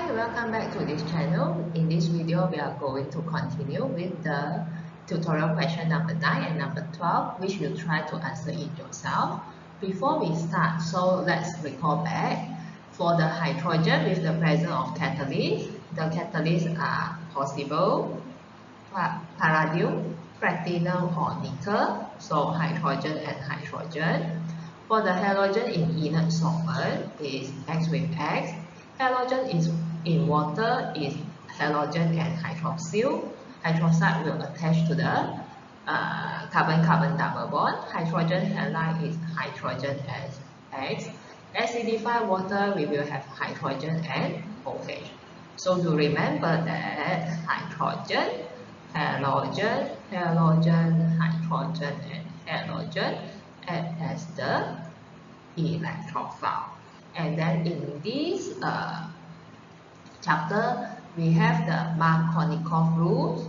Hi, welcome back to this channel. In this video, we are going to continue with the tutorial question number 9 and number 12, which you'll try to answer it yourself. Before we start, so let's recall back. For the hydrogen with the presence of catalyst, the catalysts are possible, palladium, platinum or nickel, so hydrogen and hydrogen. For the halogen in inert solvent is X with X. Halogen is in water is halogen and hydroxyl. Hydroxide will attach to the carbon-carbon double bond. Hydrogen halide is hydrogen as X. Acidified water, we will have hydrogen and OH. So do remember that hydrogen, halogen, halogen, hydrogen, and halogen act as the electrophile. And then in this chapter, we have the Markovnikov rules,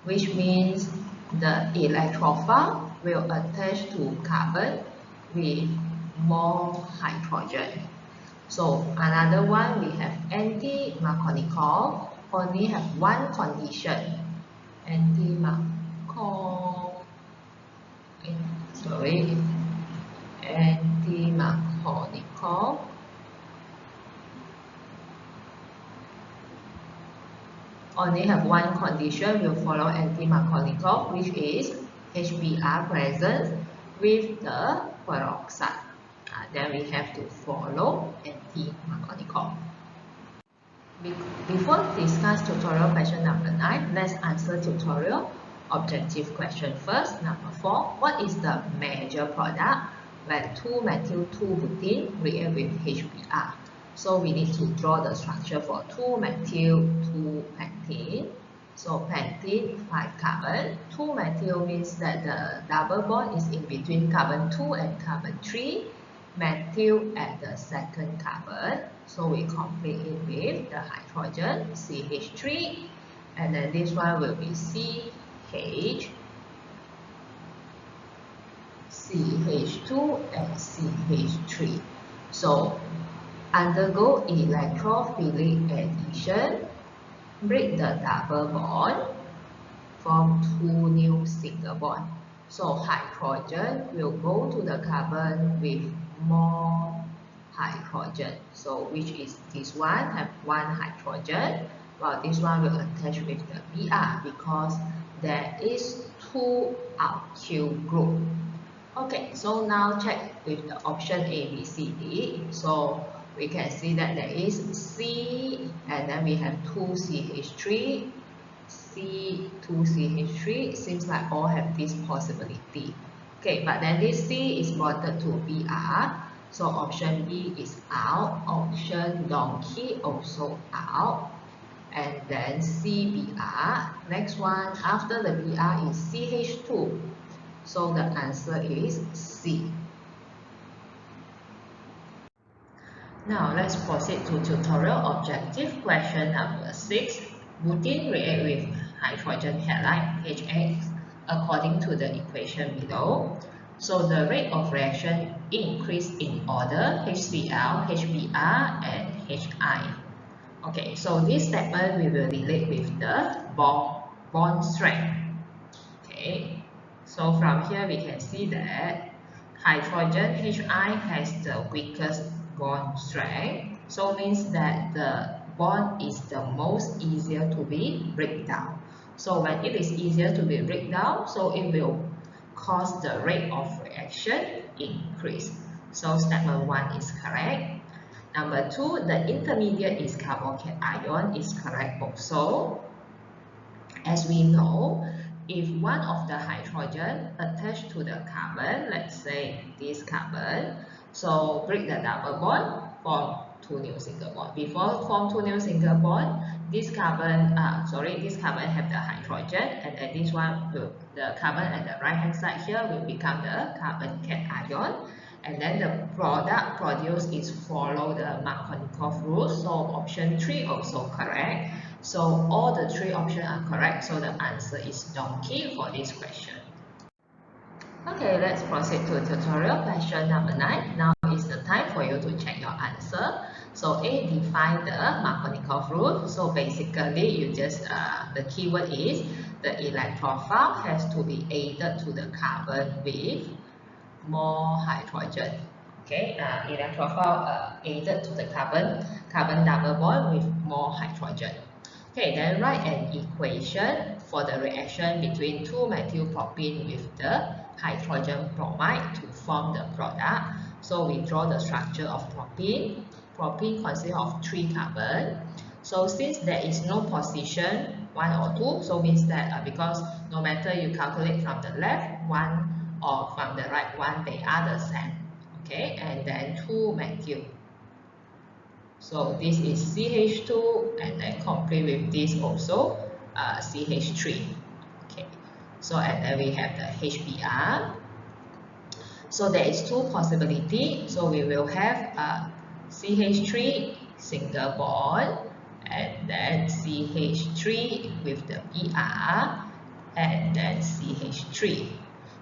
which means the electrophile will attach to carbon with more hydrogen. So another one, we have anti-Markovnikov, only have one condition. Anti-Markovnikov only have one condition, will follow anti-Markovnikov, which is HBr present with the peroxide. Then we have to follow anti-Markovnikov. Before we discuss tutorial question number 9, let's answer tutorial objective question first. Number 4, what is the major product when 2-methyl-2-butene react with HBr? So we need to draw the structure for 2-methyl-2-pentene. So pentene, 5 carbon. 2-methyl means that the double bond is in between carbon 2 and carbon 3. Methyl at the second carbon. So we complete it with the hydrogen, CH3. And then this one will be CH2 and CH3. So undergo electrophilic addition, break the double bond, form 2 new single bond. So hydrogen will go to the carbon with more hydrogen. So which is this one have 1 hydrogen, while this one will attach with the Br because there is 2 alkyl group. Okay, so now check with the option A, B, C, D. So we can see that there is C, and then we have 2 CH3, C, 2 CH3. Seems like all have this possibility. Okay, but then this C is bonded to Br. So option B is out. Option donkey also out. And then CBr. Next one, after the Br is CH2. So the answer is C. Now let's proceed to tutorial objective question number 6. Butene react with hydrogen halide HX according to the equation below. So the rate of reaction increase in order HCl, HBr, and Hi. Okay, so this statement we will relate with the bond strength. Okay, so from here we can see that hydrogen Hi has the weakest bond strength. So means that the bond is the most easier to be break down. So when it is easier to be break down, so it will cause the rate of reaction increase. So statement 1 is correct. Number 2, the intermediate is carbocation is correct also. As we know, if one of the hydrogen attached to the carbon, let's say this carbon, so break the double bond, form 2 new single bond. Before form 2 new single bond, this carbon have the hydrogen, and then this one will, the carbon at the right hand side here will become the carbon cation. And then the product produced is follow the Markovnikov rule. So option 3 also correct. So all the 3 options are correct. So the answer is donkey for this question. Okay, let's proceed to tutorial question number 9. Now is the time for you to check your answer. So So A, define the Markovnikov rule. So basically, you just the keyword is the electrophile has to be added to the carbon with more hydrogen. Okay, electrophile added to the carbon double bond with more hydrogen. Okay, then write an equation for the reaction between 2-methylpropene with the hydrogen bromide to form the product. So we draw the structure of propene. Propene consists of 3 carbon. So since there is no position 1 or 2, so means that because no matter you calculate from the left 1 or from the right 1, they are the same. Okay, and then 2-methyl. So this is CH2 and then complete with this also CH3. Okay, so and then we have the HBr. So there is 2 possibilities. So we will have CH3 single bond and then CH3 with the Br and then CH3.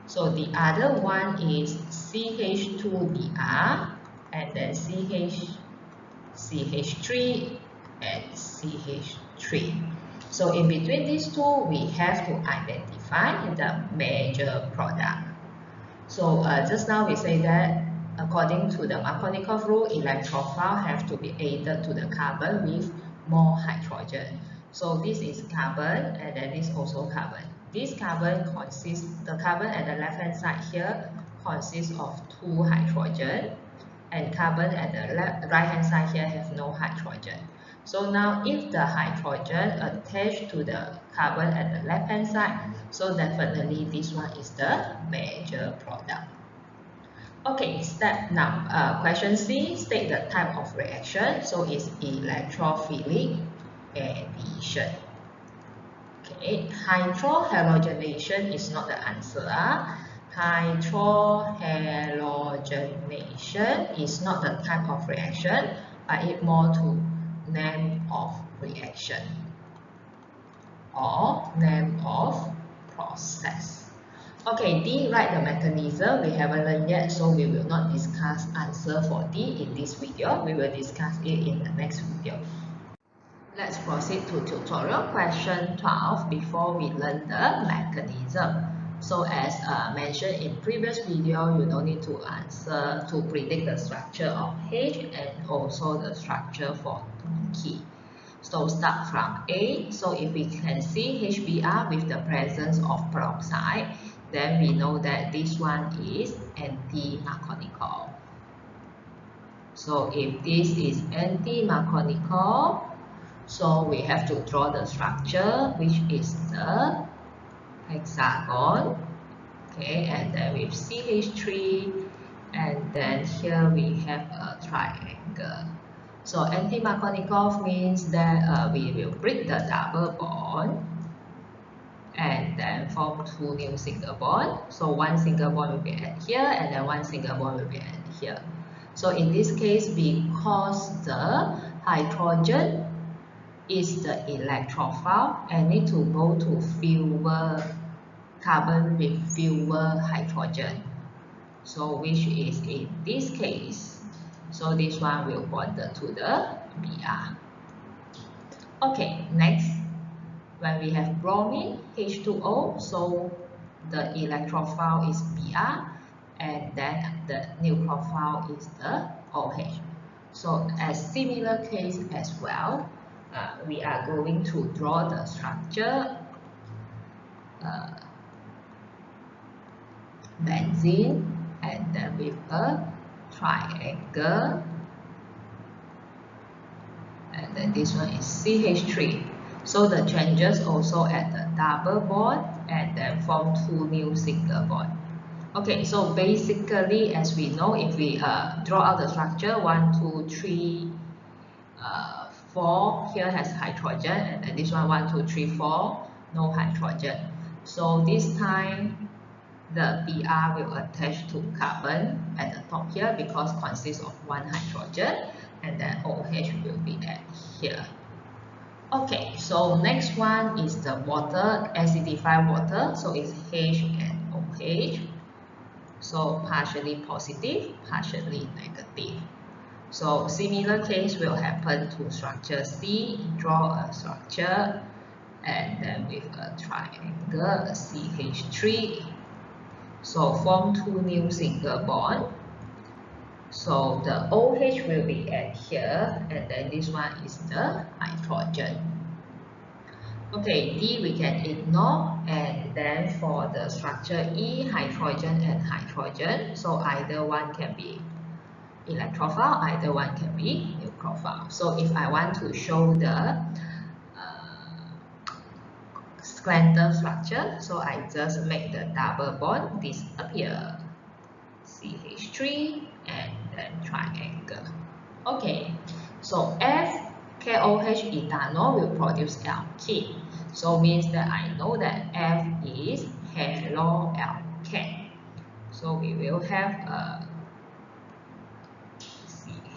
So the other one is CH2Br and then CH3 and CH3. So in between these two, we have to identify the major product. So just now we say that according to the Markovnikov rule, electrophile have to be added to the carbon with more hydrogen. So this is carbon and then this also carbon. This carbon consists, the carbon at the left hand side here consists of 2 hydrogen, and carbon at the right hand side here have no hydrogen. So now if the hydrogen attached to the carbon at the left hand side, so definitely this one is the major product. Okay, step now, question C, state the type of reaction. So it's electrophilic addition. Okay, hydrohalogenation is not the answer. Hydrohalogenation is not the type of reaction, but it more to name of reaction or name of process. Okay, D, write the mechanism. We haven't learned yet, so we will not discuss answer for D in this video. We will discuss it in the next video. Let's proceed to tutorial question 12 before we learn the mechanism. So as mentioned in previous video, you don't need to answer to predict the structure of H and also the structure for key. So start from A. So if we can see HBr with the presence of peroxide, then we know that this one is anti-Markovnikov. So if this is anti-Markovnikov, so we have to draw the structure, which is the hexagon. Okay, and then with CH3, and then here we have a triangle. So anti-Markovnikov means that we will break the double bond and then form 2 new single bond. So 1 single bond will be at here and then 1 single bond will be at here. So in this case, because the hydrogen is the electrophile and need to go to fewer carbon with fewer hydrogen. So which is in this case. So this one will bond to the Br. Okay, next, when we have bromine H2O, so the electrophile is Br and then the nucleophile is the OH. So as similar case as well, we are going to draw the structure benzene and then with a triangle, and then this one is CH3. So the changes also at the double bond and then form 2 new single bond. Okay, so basically as we know, if we draw out the structure 1, 2, 3, 4 here has hydrogen, and then this one 1, 2, 3, 4 no hydrogen. So this time the Br will attach to carbon at the top here because consists of 1 hydrogen, and then OH will be at here. Okay, so next one is the water, acidified water. So it's H and OH. So partially positive, partially negative. So similar case will happen to structure C. Draw a structure and then with a triangle CH3. So form two new single bond. So the OH will be at here, and then this one is the hydrogen. Okay, D we can ignore, and then for the structure E, hydrogen and hydrogen, so either one can be electrophile, either one can be nucleophile. So if I want to show the skeletal structure, so I just make the double bond disappear. CH3 and then triangle. Okay, so F KOH ethanol will produce alkene. So means that I know that F is haloalkane. So we will have a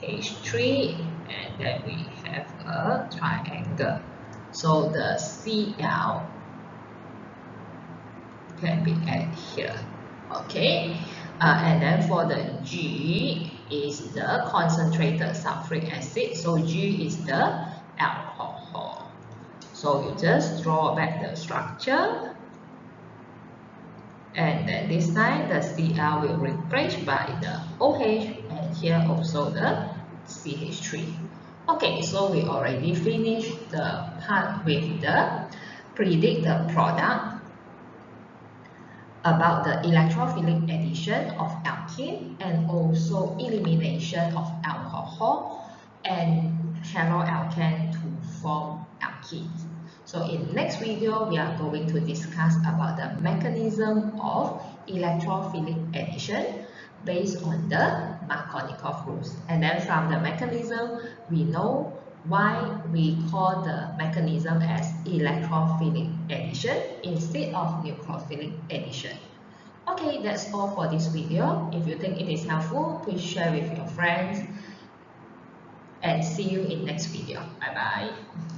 CH3 and then we have a triangle. So the Cl can be at here. Okay, and then for the G is the concentrated sulfuric acid. So G is the alcohol. So you just draw back the structure. And then this time the Cl will replace by the OH and here also the CH3. Okay, so we already finished the part with the predict the product about the electrophilic addition of alkene and also elimination of alcohol and haloalkane to form alkenes. So in next video, we are going to discuss about the mechanism of electrophilic addition based on the Markovnikov rules. And then from the mechanism, we know why we call the mechanism as electrophilic addition instead of nucleophilic addition. Okay, that's all for this video. If you think it is helpful, please share with your friends and see you in next video. Bye bye.